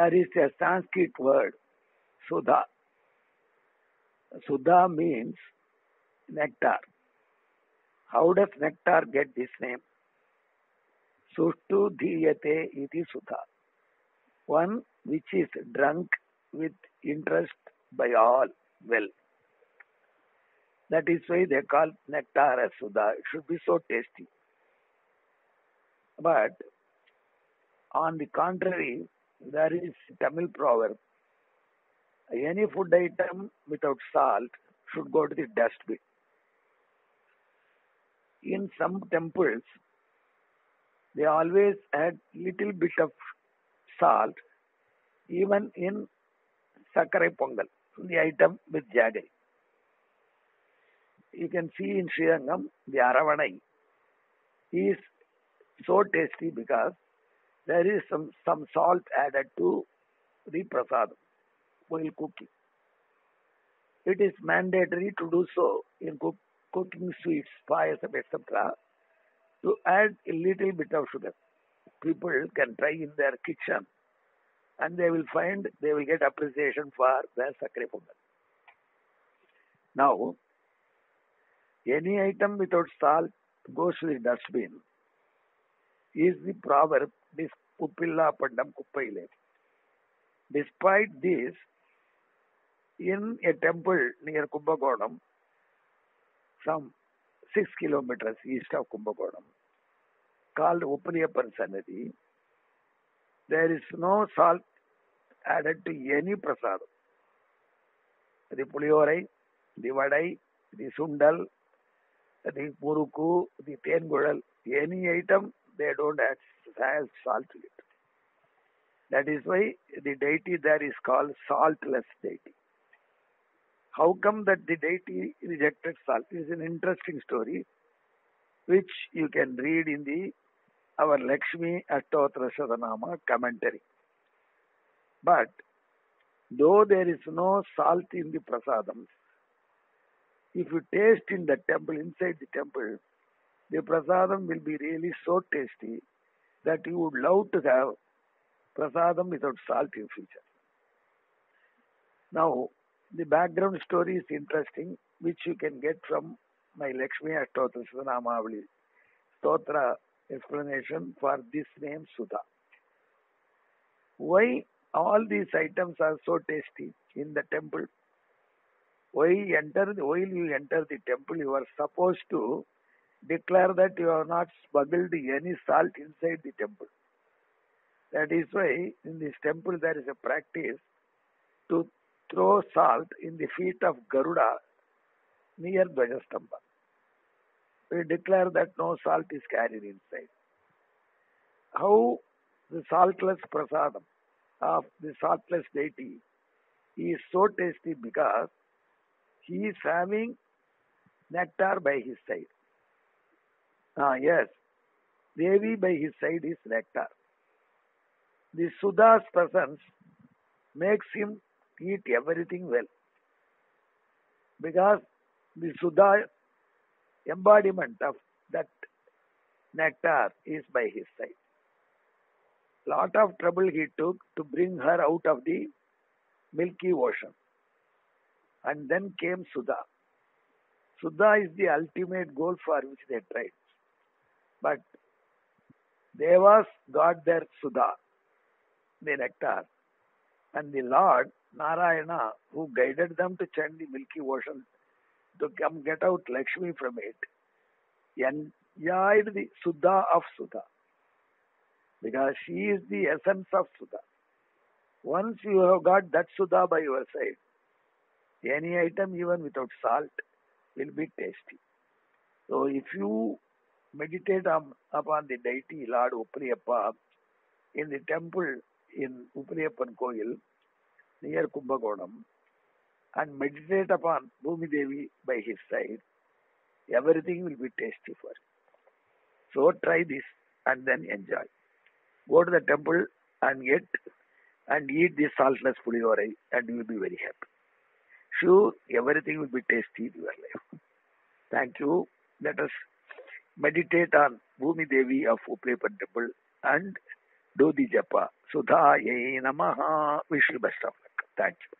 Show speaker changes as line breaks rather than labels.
There is a Sanskrit word, Sudha. Sudha means nectar. How does nectar get this name? Sushtu dhiyate iti Sudha. One which is drunk with interest by all. Well, that is why they call nectar as Sudha. It should be so tasty. But on the contrary, there is Tamil proverb. Any food item without salt should go to the dustbin. In some temples, they always add little bit of salt, even in Sakarai Pongal, the item with jaggery. You can see in Srirangam, the Aravanai is so tasty because there is some salt added to the prasadam while cooking. It is mandatory to do so in cooking sweets, payasam, etc. to add a little bit of sugar. People can try in their kitchen and they will get appreciation for their Sakarai Pongal. Now, any item without salt goes to the dustbin is the proverb, this Uppilla Pandam Kuppaile. Despite this, in a temple near Kumbakonam, some 6 kilometers east of Kumbakonam, called Uppaliyappan Sannidhi, there is no salt added to any prasadam. The Puliorai, the Vadai, the Sundal, the Muruku, the Tengudal, any item, they don't add salt to it. That is why the deity there is called saltless deity. How come that the deity rejected salt? It is an interesting story which you can read in our Lakshmi Ashtotra Shatanama commentary. But though there is no salt in the prasadams, if you taste in the temple, inside the temple, the prasadam will be really so tasty that you would love to have prasadam without salt in future. Now, the background story is interesting, which you can get from my Lakshmi Ashtotra Shatanamavali Stotra explanation for this name Sudha. Why all these items are so tasty in the temple? While you enter the temple, you are supposed to declare that you have not smuggled any salt inside the temple. That is why in this temple there is a practice to throw salt in the feet of Garuda near Dvajastamba. We declare that no salt is carried inside. How the saltless prasadam of the saltless deity is so tasty because he is having nectar by his side. Yes, Devi by his side is nectar. The Sudha's presence makes him eat everything well. Because the Sudha embodiment of that nectar is by his side. Lot of trouble he took to bring her out of the milky ocean. And then came Sudha. Sudha is the ultimate goal for which they tried. But Devas got their Sudha, the nectar. And the Lord Narayana, who guided them to chant the milky ocean to come get out Lakshmi from it, enjoyed the Sudha of Sudha. Because she is the essence of Sudha. Once you have got that Sudha by your side, any item even without salt will be tasty. So if you meditate upon the deity Lord Uppaliyappa in the temple in Uppaliyappan Koil near Kumbakonam and meditate upon Bhumi Devi by his side, everything will be tasty for you. So try this and then enjoy. Go to the temple and eat this saltless puliyorai and you will be very happy. Sure, everything will be tasty in your life. Thank you. Let us meditate on Bhumi Devi of Uppaliyappan temple and do the japa Sudhayai Namaha. Wish you best of luck. Thank you.